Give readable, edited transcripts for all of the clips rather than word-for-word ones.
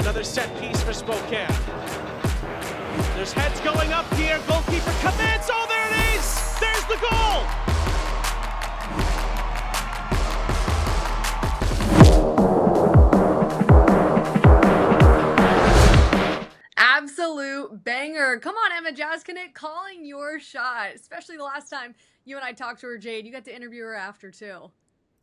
Another set piece for Spokane. There's heads going up here. Goalkeeper commits. Oh, there it is. There's the goal. Absolute banger. Come on, Emma Jaskaniec, calling your shot. Especially the last time you and I talked to her, Jade. You got to interview her after, too.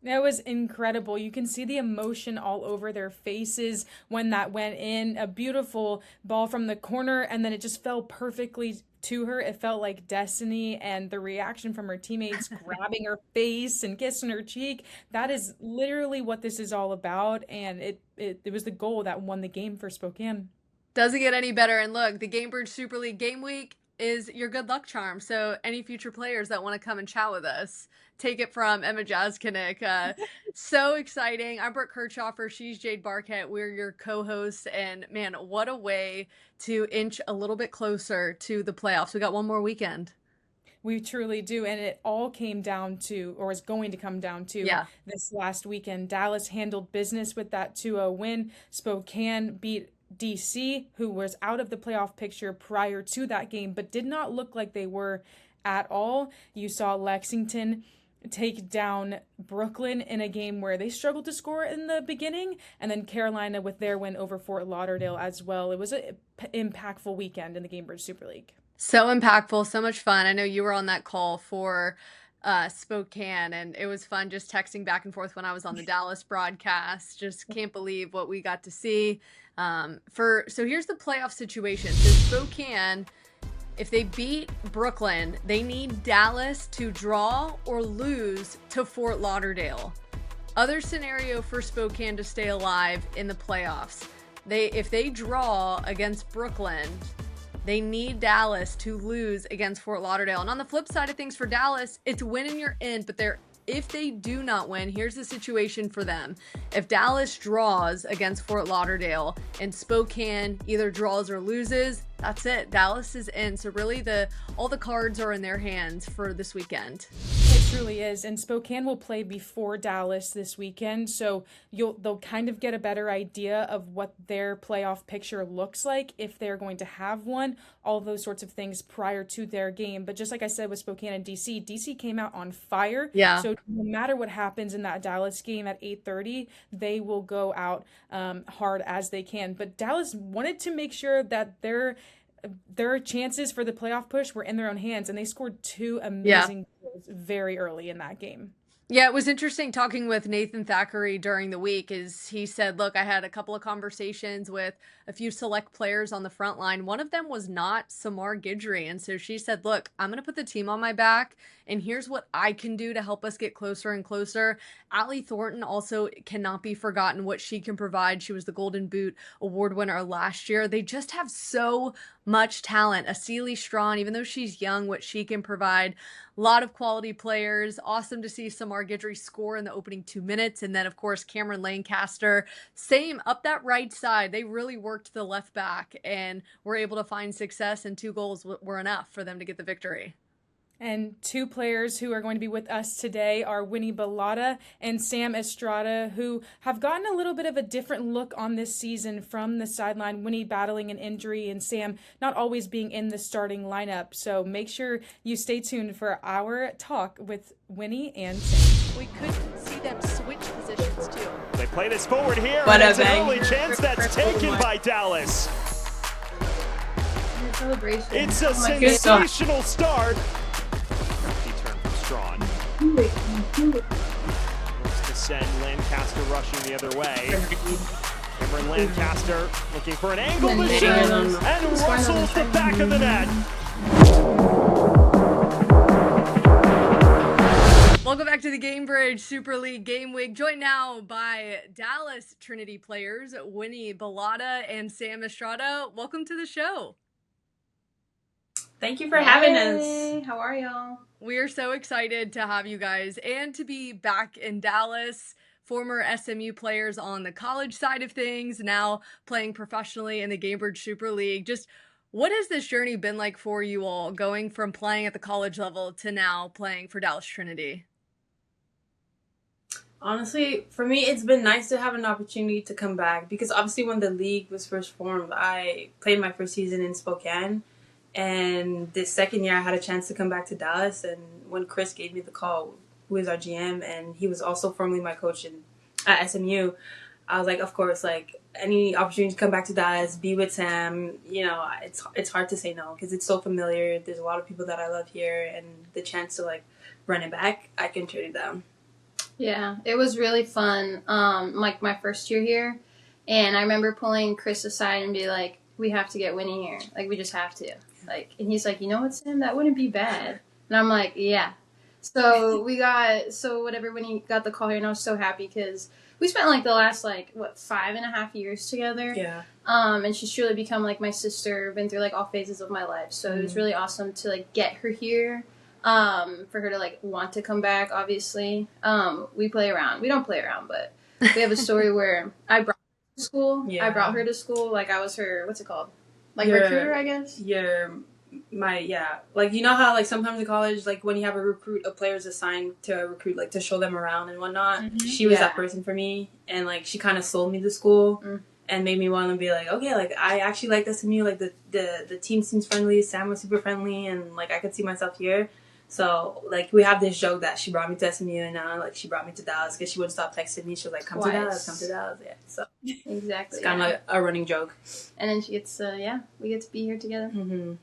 That was incredible. You can see the emotion all over their faces when that went in. A beautiful ball from the corner, and then it just fell perfectly to her. It felt like destiny, and the reaction from her teammates grabbing her face and kissing her cheek. That is literally what this is all about, and it was the goal that won the game for Spokane. Doesn't get any better. And look, the Gainbridge Super League game week is your good luck charm. So any future players that want to come and chat with us, take it from Emma Jaskaniec. So exciting. I'm Brooke Kirchhofer. She's Jade Barkett. We're your co-hosts. And man, what a way to inch a little bit closer to the playoffs. We got one more weekend. We truly do. And it all came down to, or is going to come down to, this last weekend. Dallas handled business with that 2-0 win. Spokane beat DC, who was out of the playoff picture prior to that game, but did not look like they were at all. You saw Lexington take down Brooklyn in a game where they struggled to score in the beginning, and then Carolina with their win over Fort Lauderdale as well. It was an impactful weekend in the Gainbridge Super League. So impactful, so much fun. I know you were on that call for Spokane, and it was fun just texting back and forth when I was on the Dallas broadcast. Just can't believe what we got to see. So here's the playoff situation. So Spokane, if they beat Brooklyn, they need Dallas to draw or lose to Fort Lauderdale. Other scenario for Spokane to stay alive in the playoffs. If they draw against Brooklyn, they need Dallas to lose against Fort Lauderdale. And on the flip side of things for Dallas, it's win and you're in, but if they do not win, here's the situation for them. If Dallas draws against Fort Lauderdale and Spokane either draws or loses, that's it. Dallas is in. So really all the cards are in their hands for this weekend. It truly is. And Spokane will play before Dallas this weekend. So they'll kind of get a better idea of what their playoff picture looks like, if they're going to have one, all those sorts of things prior to their game. But just like I said with Spokane and DC came out on fire. Yeah. So no matter what happens in that Dallas game at 8:30, they will go out hard as they can. But Dallas wanted to make sure that their chances for the playoff push were in their own hands, and they scored two amazing goals very early in that game. Yeah, it was interesting talking with Nathan Thackeray during the week. He said, look, I had a couple of conversations with a few select players on the front line. One of them was not Samar Guidry. And so she said, look, I'm going to put the team on my back, and here's what I can do to help us get closer and closer. Allie Thornton also cannot be forgotten, what she can provide. She was the Golden Boot Award winner last year. They just have so much talent. Asili Strawn, even though she's young, what she can provide. A lot of quality players. Awesome to see Samar Guidry score in the opening 2 minutes. And then, of course, Cameron Lancaster, same up that right side. They really worked the left back and were able to find success, and 2 goals were enough for them to get the victory. And 2 players who are going to be with us today are Wayny Balata and Samantha Estrada, who have gotten a little bit of a different look on this season from the sideline. Wayny battling an injury and Sam not always being in the starting lineup. So make sure you stay tuned for our talk with Wayny and Sam. We could see them switch positions too. They play this forward here. What and it's an early chance that's taken by Dallas. Celebration. It's a sensational start. Strawn. Looks to send Lancaster rushing the other way. Cameron Lancaster looking for an angle to shoot and rustles the back of the net. Welcome back to the Gainbridge Super League Game Week. Joined now by Dallas Trinity players, Wayny Balata and Samantha Estrada. Welcome to the show. Thank you for having us. How are y'all? We are so excited to have you guys and to be back in Dallas. Former SMU players on the college side of things, now playing professionally in the Gainbridge Super League. Just what has this journey been like for you all, going from playing at the college level to now playing for Dallas Trinity? Honestly, for me, it's been nice to have an opportunity to come back because obviously when the league was first formed, I played my first season in Spokane. And this second year, I had a chance to come back to Dallas. And when Chris gave me the call, who is our GM, and he was also formerly my coach at SMU, I was like, of course, like any opportunity to come back to Dallas, be with Sam, it's hard to say no because it's so familiar. There's a lot of people that I love here, and the chance to like run it back, I can turn it down. Yeah, it was really fun. Like my first year here, and I remember pulling Chris aside and be like, "We have to get Wayny here. Like, we just have to." Like, and he's like, "You know what, Sam? That wouldn't be bad." And I'm like, "Yeah." So whatever. When he got the call here, and I was so happy because we spent like the last 5.5 years together. Yeah. And she's truly become like my sister. Been through like all phases of my life. So it was really awesome to like get her here. For her to like want to come back, obviously. We play around. We don't play around, but we have a story where I brought her to school. Yeah. I brought her to school. Like I was her, what's it called? Like recruiter, I guess. Like you know how like sometimes in college, like when you have a player's assigned to a recruit, like to show them around and whatnot. Mm-hmm. She was that person for me, and like she kind of sold me to school. And made me want to be like, okay, like I actually like SMU. Like the team seems friendly. Sam was super friendly, and like I could see myself here. So, like, we have this joke that she brought me to SMU, and now, like, she brought me to Dallas because she wouldn't stop texting me. She was like, come to Dallas. Yeah, so. Exactly. It's kind of like a running joke. And then she gets, we get to be here together. Mm-hmm.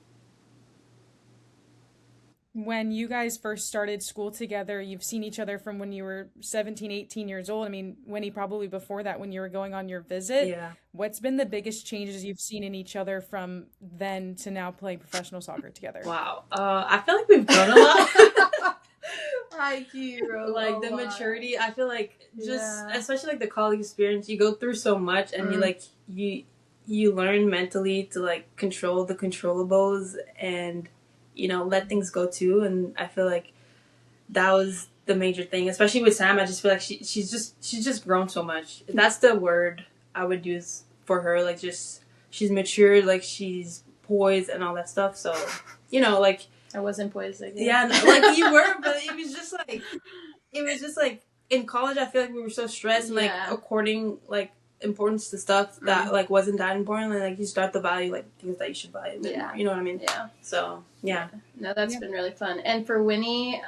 When you guys first started school together, you've seen each other from when you were 17, 18 years old. I mean, Wayny, probably before that when you were going on your visit. Yeah. What's been the biggest changes you've seen in each other from then to now playing professional soccer together? Wow. I feel like we've grown a lot. Hi, bro. Like, the maturity, I feel like especially like the college experience, you go through so much and you learn mentally to like control the controllables and let things go too. And I feel like that was the major thing, especially with Sam. I just feel like she's just grown so much. That's the word I would use for her. Like, just she's matured, like she's poised and all that stuff. So, like I wasn't poised, I guess. Yeah, no, like you were, but it was just like in college. I feel like we were so stressed and like according like importance to stuff that like wasn't that important, and like you start to value like things that you should value. More, you know what I mean? Yeah. So yeah. No, that's been really fun. And for Wayny,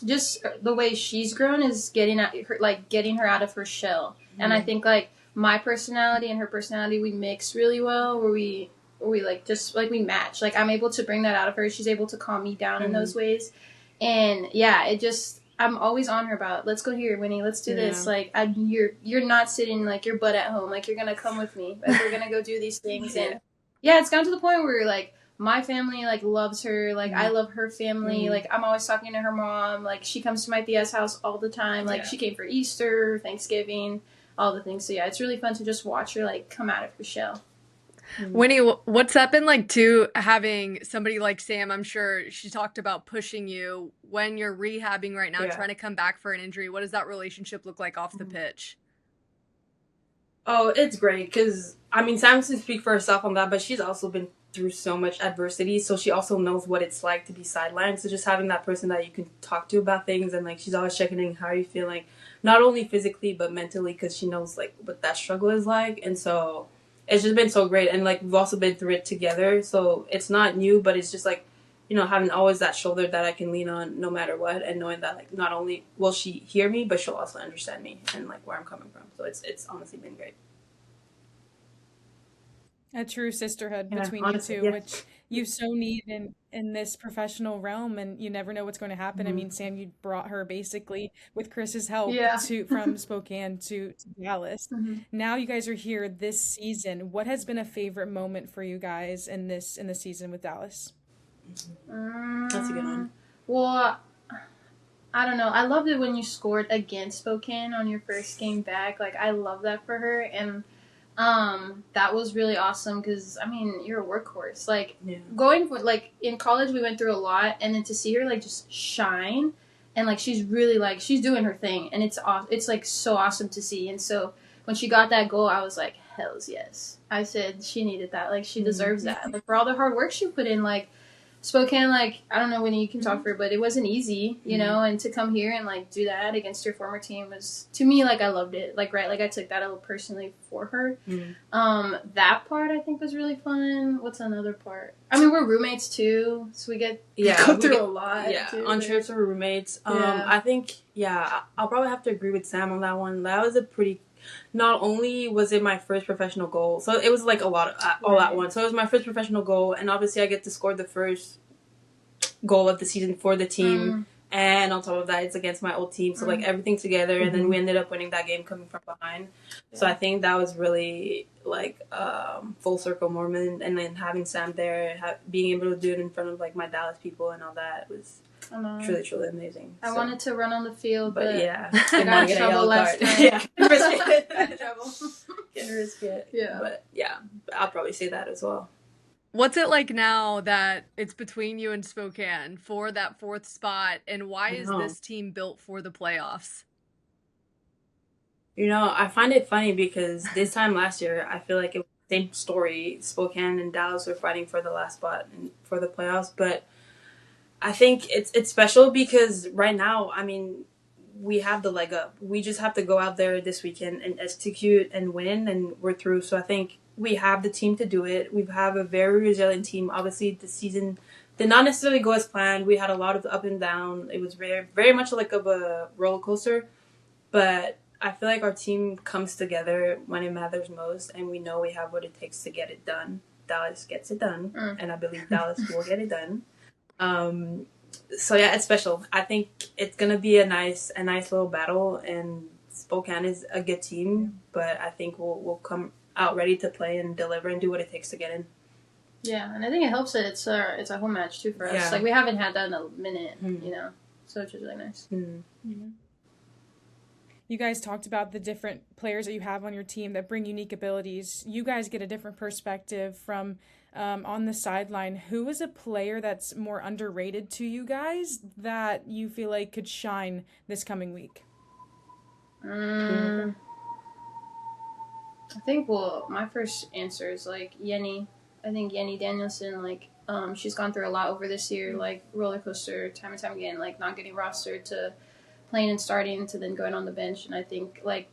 just the way she's grown is getting her out of her shell. Mm-hmm. And I think like my personality and her personality, we mix really well. Where we like just like we match. Like I'm able to bring that out of her. She's able to calm me down in those ways. And yeah, I'm always on her about, let's go here, Wayny, let's do this. Like, you're not sitting, like, your butt at home. Like, you're going to come with me. Like, we're going to go do these things. And, yeah, it's gotten to the point where, like, my family, like, loves her. Like, I love her family. Like, I'm always talking to her mom. Like, she comes to my Tia's house all the time. Like, she came for Easter, Thanksgiving, all the things. So, yeah, it's really fun to just watch her, like, come out of her shell. Wayny, what's that been like too, having somebody like Sam? I'm sure she talked about pushing you when you're rehabbing right now, trying to come back for an injury. What does that relationship look like off the pitch? Oh, it's great because, I mean, Sam can speak for herself on that, but she's also been through so much adversity, so she also knows what it's like to be sidelined. So just having that person that you can talk to about things, and like she's always checking in how you're feeling, not only physically but mentally, because she knows like what that struggle is like. And so it's just been so great. And like we've also been through it together, so it's not new, but it's just like, having always that shoulder that I can lean on no matter what, and knowing that like not only will she hear me, but she'll also understand me and like where I'm coming from. So it's honestly been great. A true sisterhood between you two, which you so need in this professional realm, and you never know what's going to happen. I mean, Sam, you brought her basically with Chris's help from Spokane to Dallas. Now you guys are here this season. What has been a favorite moment for you guys in this season with Dallas? That's a good one. Well, I don't know. I loved it when you scored against Spokane on your first game back. Like, I love that for her. And that was really awesome because, I mean, you're a workhorse. Like, going for, like, in college we went through a lot, and then to see her, like, just shine, and, like, she's really, like, she's doing her thing, and it's like, so awesome to see. And so when she got that goal, I was like, hells yes. I said she needed that. Like, she deserves that. Like, for all the hard work she put in, like, Spokane, like, I don't know when you can talk for it, but it wasn't easy, you know, and to come here and, like, do that against your former team was, to me, like, I loved it. Like, right, like, I took that a little personally for her. That part, I think, was really fun. What's another part? I mean, we're roommates, too, so we go through a lot, too. On trips we're roommates. I think, I'll probably have to agree with Sam on that one. That was a pretty... Not only was it my first professional goal, so it was like a lot of, all at once. So it was my first professional goal, and obviously I get to score the first goal of the season for the team, and on top of that, it's against my old team. So like everything together, and then we ended up winning that game coming from behind. So I think that was really like full circle moment, and then having Sam there, being able to do it in front of like my Dallas people and all that was truly amazing. I wanted to run on the field, but yeah, I got in trouble last time. Can risk it. Yeah. But yeah, I'll probably say that as well. What's it like now that it's between you and Spokane for that 4th spot, and why is this team built for the playoffs? You know, I find it funny because this time last year, I feel like it was the same story. Spokane and Dallas were fighting for the last spot and for the playoffs, but I think it's special because right now, I mean, we have the leg up. We just have to go out there this weekend and execute and win, and we're through. So I think we have the team to do it. We have a very resilient team. Obviously, the season did not necessarily go as planned. We had a lot of up and down. It was very, very much like of a roller coaster. But I feel like our team comes together when it matters most, and we know we have what it takes to get it done. Dallas gets it done, and I believe Dallas will get it done. So yeah, it's special. I think it's gonna be a nice little battle, and Spokane is a good team, but I think we'll come out ready to play and deliver and do what it takes to get in. Yeah, and I think it helps that it's a home match too for us. Yeah. Like we haven't had that in a minute, you know, so it's really nice. You guys talked about the different players that you have on your team that bring unique abilities. You guys get a different perspective from on the sideline. Who is a player that's more underrated to you guys that you feel like could shine this coming week? I think, well, my first answer is like Wayny. I think Wayny Danielson, like, she's gone through a lot over this year, like roller coaster time and time again, like not getting rostered to playing and starting to then going on the bench. And I think like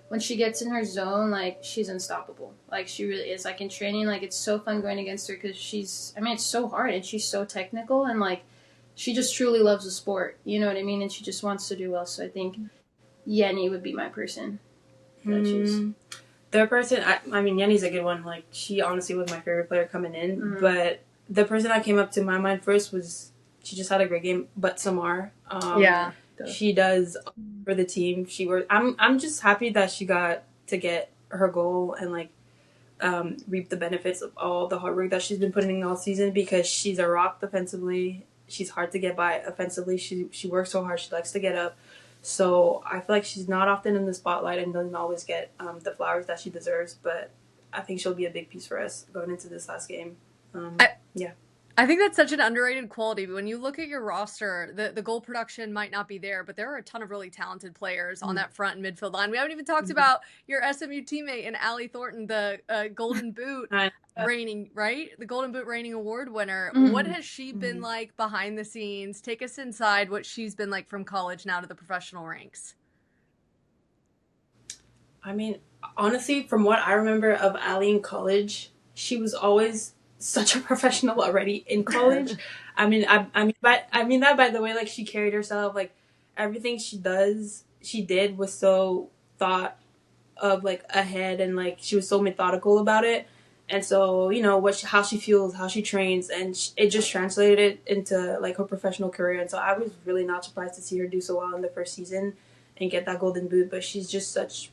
when she gets in her zone, like she's unstoppable. Like she really is. Like in training, like it's so fun going against her because it's so hard and she's so technical and like she just truly loves the sport. You know what I mean? And she just wants to do well. So I think Wayny would be my person. Their person, I mean, Yenny's a good one. Like, she honestly was my favorite player coming in. But the person that came up to my mind first was, she just had a great game, but Samar. She does for the team. I'm just happy that she got to get her goal and, like, reap the benefits of all the hard work that she's been putting in all season because she's a rock defensively. She's hard to get by offensively. She works so hard. She likes to get up. So I feel like she's not often in the spotlight and doesn't always get the flowers that she deserves. But I think she'll be a big piece for us going into this last game. I think that's such an underrated quality. But when you look at your roster, the goal production might not be there, but there are a ton of really talented players on that front and midfield line. We haven't even talked about your SMU teammate in Allie Thornton, the Golden Boot reigning, right? The Golden Boot reigning award winner. What has she been like behind the scenes? Take us inside what she's been like from college now to the professional ranks. I mean, honestly, from what I remember of Allie in college, she was always such a professional already in college. I mean that by the way, like she carried herself, like everything she did was so thought of, like ahead, and like she was so methodical about it. And so, you know, how she feels, how she trains, and it just translated into like her professional career. And so I was really not surprised to see her do so well in the first season and get that golden boot. But she's just such,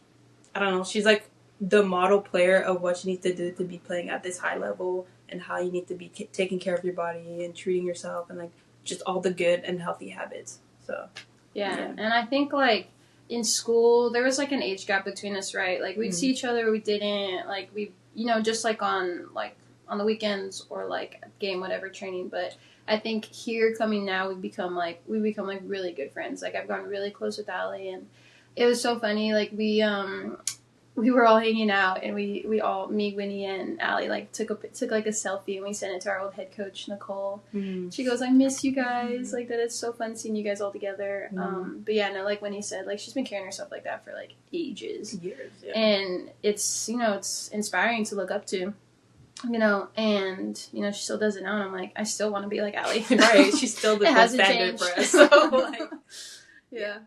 I don't know, she's like the model player of what you need to do to be playing at this high level and how you need to be taking care of your body and treating yourself and like just all the good and healthy habits. So yeah. And I think like in school there was like an age gap between us, right? Like we'd see each other, we didn't, like we, you know, just like on the weekends or like game whatever training. But I think here coming now we become like really good friends. Like I've gotten really close with Allie, and it was so funny. Like we we were all hanging out, and we all, me, Winnie, and Allie, like took like a selfie, and we sent it to our old head coach Nicole. She goes, "I miss you guys. Like that. It's so fun seeing you guys all together." But yeah, no, like Winnie said, like she's been carrying herself like that for like ages, years, and it's it's inspiring to look up to. And she still does it now, and I'm like, I still want to be like Allie. Right, she's still the gold standard changed. for us. So, like, yeah.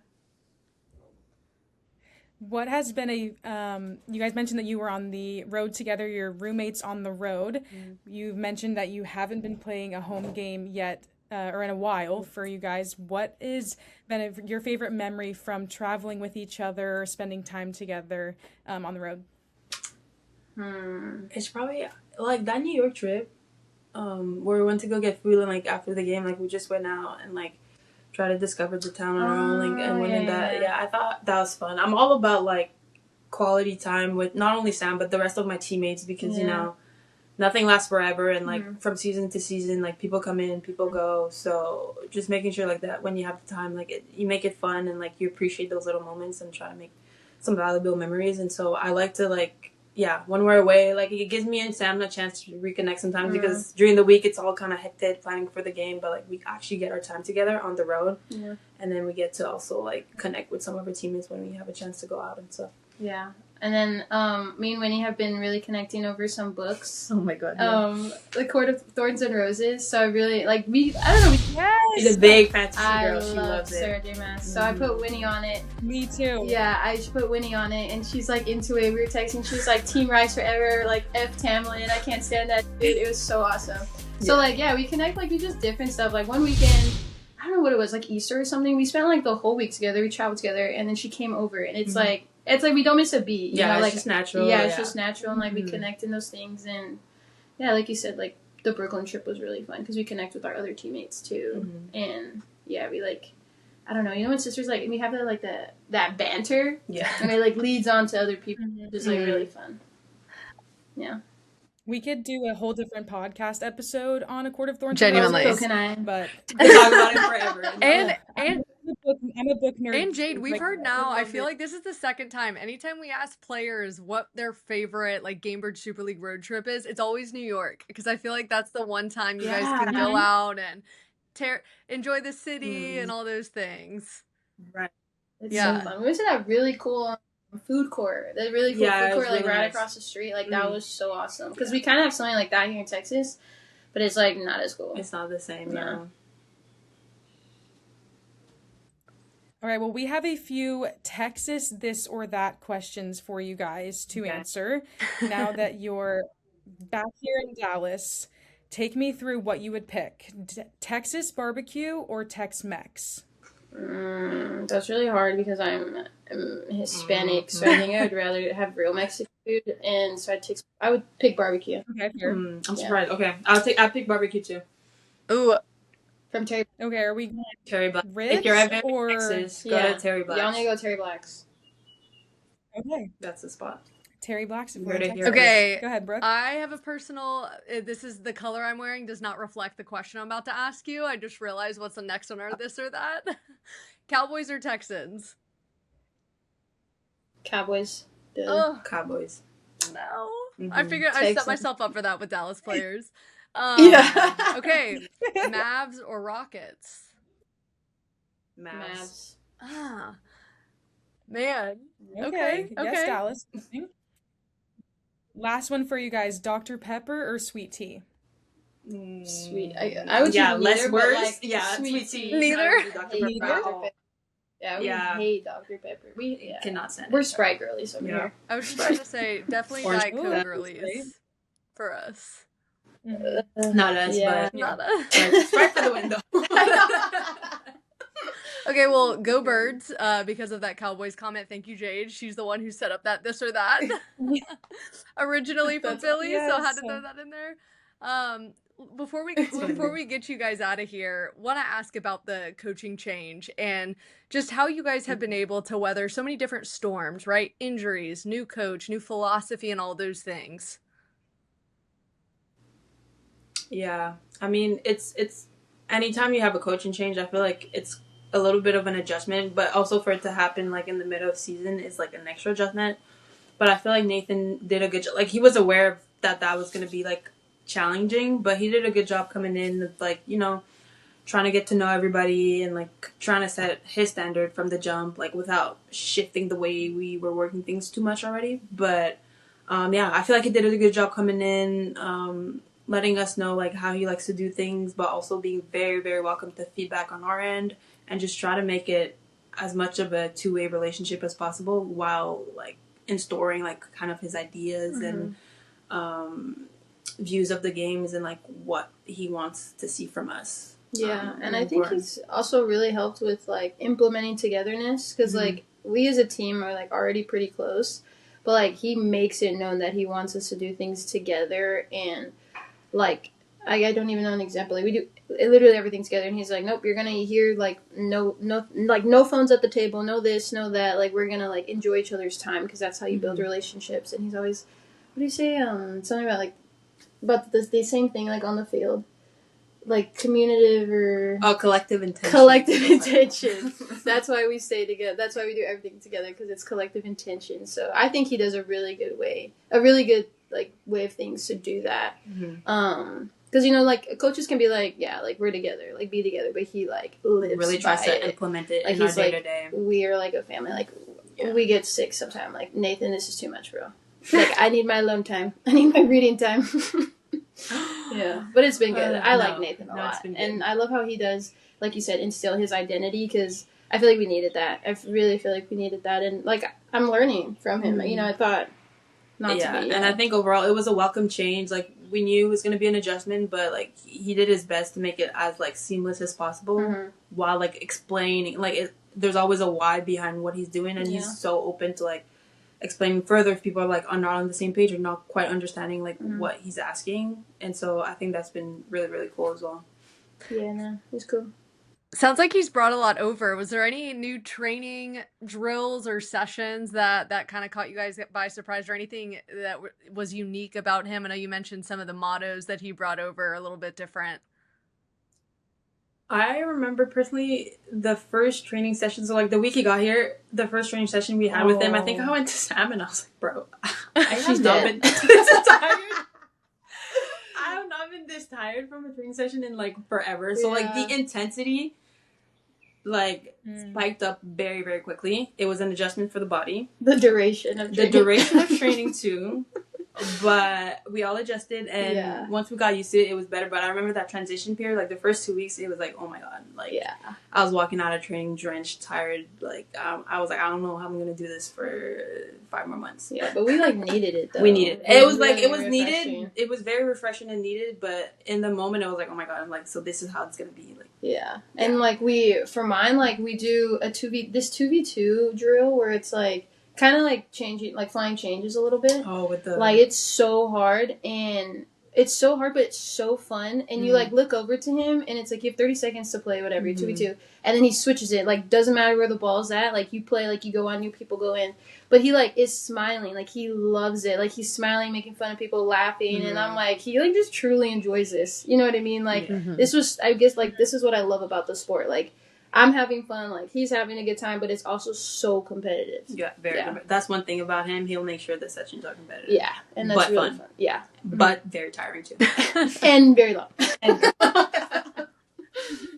What has been you guys mentioned that you were on the road together, your roommates on the road. You've mentioned that you haven't been playing a home game yet, or in a while for you guys. What is been your favorite memory from traveling with each other, or spending time together on the road? It's probably like that New York trip, where we went to go get food, and like after the game, like we just went out and like try to discover the town on our own, and went in that. Yeah, I thought that was fun. I'm all about like quality time with not only Sam but the rest of my teammates, because nothing lasts forever, and like from season to season, like people come in, people go. So just making sure like that when you have the time, like you make it fun, and like you appreciate those little moments and try to make some valuable memories. And so I like to like. Yeah, when we're away, like it gives me and Sam a chance to reconnect sometimes, because during the week it's all kind of hectic planning for the game, but like we actually get our time together on the road, and then we get to also like connect with some of our teammates when we have a chance to go out and stuff. Yeah. And then me and Winnie have been really connecting over some books. Oh my god. The Court of Thorns and Roses. So I really like I don't know. She's a big fantasy girl. She love loves Sarah it. J. Maas. So I put Winnie on it. Me too. Yeah, I just put Winnie on it, and she's like into it. We were texting. She was like, "Team Rice forever." Like F Tamlin. I can't stand that dude. It was so awesome. So like we connect like we just different stuff. Like one weekend, I don't know what it was, like Easter or something. We spent like the whole week together. We traveled together, and then she came over, and it's like. It's like we don't miss a beat. You know? It's like, just natural. Yeah, it's just natural, and like we connect in those things. And yeah, like you said, like the Brooklyn trip was really fun because we connect with our other teammates too. And yeah, we like, I don't know, when sisters like we have that banter. Yeah. And it like leads on to other people. It's like really fun. Yeah. We could do a whole different podcast episode on A Court of Thorns. Genuinely. So can I? But We talk about it forever. And I'm a book nerd. And Jade, we've heard now, I feel like this is the second time. Anytime we ask players what their favorite like Gainbridge Super League road trip is, it's always New York, because I feel like that's the one time you guys can go out and enjoy the city and all those things. Right. It's so fun. We went to that really cool food court. That really cool food court, like right across the street. Like that was so awesome. Because we kind of have something like that here in Texas, but it's like not as cool. It's not the same. No. All right, well, we have a few Texas this or that questions for you guys to answer. Now that you're back here in Dallas, take me through what you would pick. Texas barbecue or Tex-Mex? That's really hard because I'm Hispanic, so I think I would rather have real Mexican food, and so I would pick barbecue. Okay, fair. I'm surprised. Okay, I'll pick barbecue too. Ooh. From Terry. Okay, are we Terry Black? ribs If you're ever in or Texas, go to Terry Black's. Y'all need to go Terry Black's. Okay, That's the spot. Terry Black's. Okay, go ahead, Brooke. I have a personal. This is the color I'm wearing does not reflect the question I'm about to ask you. I just realized what's the next one, or this or that. Cowboys or Texans? Cowboys. Cowboys. No. I figured I set myself up for that with Dallas players. Okay. Mavs or Rockets? Mavs. Ah. Man. Okay. Okay. Yes, Dallas. Last one for you guys. Dr. Pepper or sweet tea? Sweet. I would choose less neither, words. but, like, Yeah, sweet tea. Neither? We hate Dr. Pepper. We cannot stand it. We're Sprite girlies over here. I was just about to say, definitely Diet Coke girlies for us. Not us, but Not us. Sprite for the window. Okay, well, go Birds, because of that Cowboys comment. Thank you, Jade. She's the one who set up that this or that. Originally from Philly, so I had to throw that in there. Before we get you guys out of here, want to ask about the coaching change and just how you guys have been able to weather so many different storms, right? Injuries, new coach, new philosophy, and all those things. Yeah, I mean, it's anytime you have a coaching change, I feel like it's a little bit of an adjustment, but also for it to happen like in the middle of season is like an extra adjustment. But I feel like Nathan did a good job. Like, he was aware that was going to be, like, challenging, but he did a good job coming in, like, you know, trying to get to know everybody and, like, trying to set his standard from the jump, like, without shifting the way we were working things too much already. But, yeah, I feel like he did a good job coming in, letting us know, like, how he likes to do things, but also being very, very welcome to feedback on our end and just try to make it as much of a two-way relationship as possible while, like, storing like kind of his ideas and views of the games and like what he wants to see from us. Yeah, and I think he's also really helped with like implementing togetherness because like we as a team are like already pretty close, but like he makes it known that he wants us to do things together and like I don't even know an example. Like we do literally everything together, and he's like, "Nope, you're gonna hear like no phones at the table, no this, no that. Like we're gonna like enjoy each other's time because that's how you build relationships." And he's always, what do you say? Something about like about the same thing like on the field, like communicative or collective intention. Collective intention. That's why we stay together. That's why we do everything together because it's collective intention. So I think he does a really good way of things to do that. Because, you know, like, coaches can be like, yeah, like, we're together, like, be together. But he, like, lives really tries to implement it like, in our day-to-day. We are, like, a family. Like, we get sick sometimes. Like, Nathan, this is too much, bro. Like, I need my alone time. I need my reading time. Yeah. But it's been good. I like Nathan a lot. And I love how he does, like you said, instill his identity. Because I feel like we needed that. I really feel like we needed that. And, like, I'm learning from him. You know, I thought not to be. And I think overall it was a welcome change. Like, we knew it was going to be an adjustment, but, like, he did his best to make it as, like, seamless as possible while, like, explaining. Like, there's always a why behind what he's doing, and he's so open to, like, explaining further if people are, like, are not on the same page or not quite understanding, like, what he's asking. And so I think that's been really, really cool as well. Yeah, no, it was cool. Sounds like he's brought a lot over. Was there any new training drills or sessions that kind of caught you guys by surprise, or anything that was unique about him? I know you mentioned some of the mottos that he brought over a little bit different. I remember personally the first training session. So, like, the week he got here, the first training session we had with him, I think I went to Sam and I was like, bro, I have not been this tired. I have not been this tired from a training session in, like, forever. So, like, the intensity, like, spiked up very, very quickly. It was an adjustment for the body. The duration of training, too. But we all adjusted, and once we got used to it, it was better. But I remember that transition period, like, the first 2 weeks, it was like, oh my god. Like, I was walking out of training drenched, tired. Like, I was like, I don't know how I'm going to do this for 5 more months. Yeah, but we, like, needed it, though. We needed it. It was, like, it was needed. It was very refreshing and needed, but in the moment, I was like, oh my god. I'm like, so this is how it's going to be. Like, and, like, for mine, like, we do this 2v2 drill where it's, like, kind of like changing, like flying changes a little bit. Oh, with the like it's so hard, but it's so fun. And you like look over to him, and it's like you have 30 seconds to play whatever 2v2, and then he switches it. Like doesn't matter where the ball's at. Like you play, like you go on, new people go in, but he like is smiling, like he loves it. Like he's smiling, making fun of people, laughing, and I'm like he like just truly enjoys this. You know what I mean? Like this was, I guess, like this is what I love about the sport. Like I'm having fun, like, he's having a good time, but it's also so competitive. Yeah, very competitive. That's one thing about him. He'll make sure the sessions are competitive. Yeah, and that's really fun. Yeah. But very tiring, too. And very long.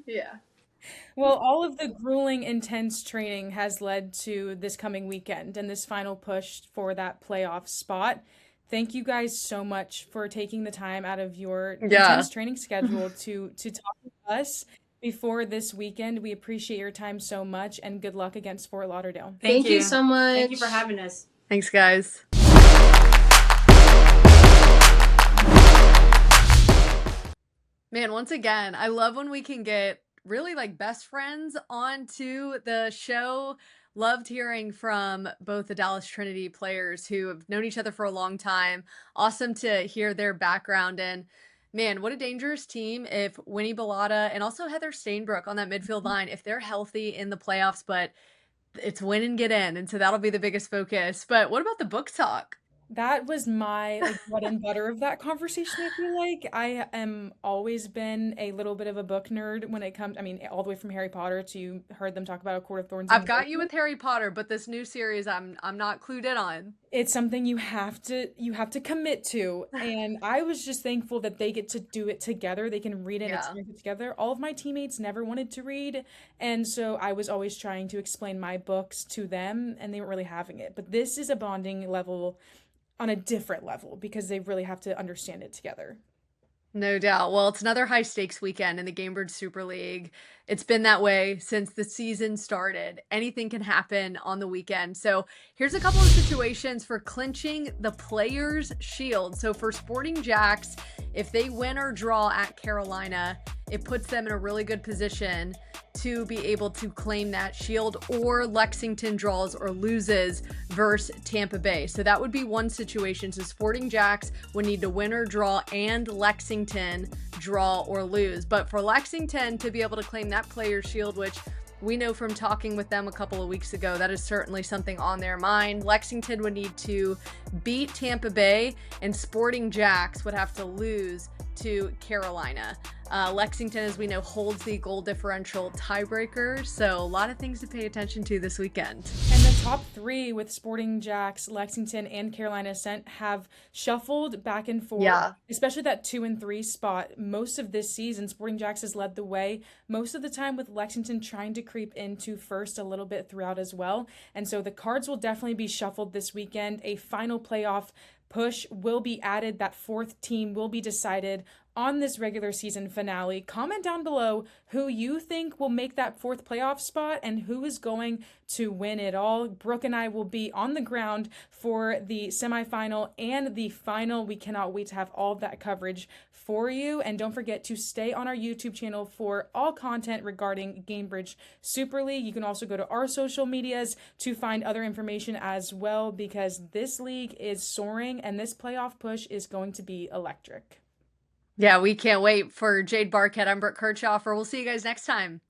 Yeah. Well, all of the grueling, intense training has led to this coming weekend and this final push for that playoff spot. Thank you guys so much for taking the time out of your intense training schedule to talk with us before this weekend. We appreciate your time so much, and good luck against Fort Lauderdale. Thank you so much. Thank you for having us. Thanks, guys. Man, once again, I love when we can get really like best friends onto the show. Loved hearing from both the Dallas Trinity players who have known each other for a long time. Awesome to hear their background, and man, what a dangerous team if Wayny Balata and also Heather Stainbrook on that midfield line, if they're healthy in the playoffs, but it's win and get in. And so that'll be the biggest focus. But what about the book talk? That was my like bread and butter of that conversation, I feel like. I am always been a little bit of a book nerd when it comes, I mean, all the way from Harry Potter to you heard them talk about A Court of Thorns. I've got you with Harry Potter, but this new series I'm not clued in on. It's something you have to commit to, and I was just thankful that they get to do it together. They can read it and experience it together. All of my teammates never wanted to read, and so I was always trying to explain my books to them, and they weren't really having it. But this is a bonding level on a different level because they really have to understand it together. No doubt. Well, it's another high stakes weekend in the Gainbridge Super League. It's been that way since the season started. Anything can happen on the weekend. So here's a couple of situations for clinching the Players' Shield. So for Sporting Jacks, if they win or draw at Carolina, it puts them in a really good position to be able to claim that shield, or Lexington draws or loses versus Tampa Bay. So that would be one situation. So Sporting Jacks would need to win or draw, and Lexington draw or lose. But for Lexington to be able to claim that Players' Shield, which we know from talking with them a couple of weeks ago, that is certainly something on their mind. Lexington would need to beat Tampa Bay, and Sporting Jacks would have to lose to Carolina. Lexington, as we know, holds the goal differential tiebreaker, so a lot of things to pay attention to this weekend. And the top three with Sporting Jacks, Lexington, and Carolina Ascent have shuffled back and forth. Yeah. Especially that 2 and 3 spot. Most of this season, Sporting Jacks has led the way. Most of the time with Lexington trying to creep into first a little bit throughout as well. And so the cards will definitely be shuffled this weekend. A final playoff push will be added. That fourth team will be decided on this regular season finale. Comment down below who you think will make that fourth playoff spot and who is going to win it all. Brooke and I will be on the ground for the semifinal and the final. We cannot wait to have all of that coverage for you. And don't forget to stay on our YouTube channel for all content regarding Gainbridge Super League. You can also go to our social medias to find other information as well, because this league is soaring and this playoff push is going to be electric. Yeah, we can't wait. For Jade, Barkett, I'm Brooke Kirchhofer. We'll see you guys next time.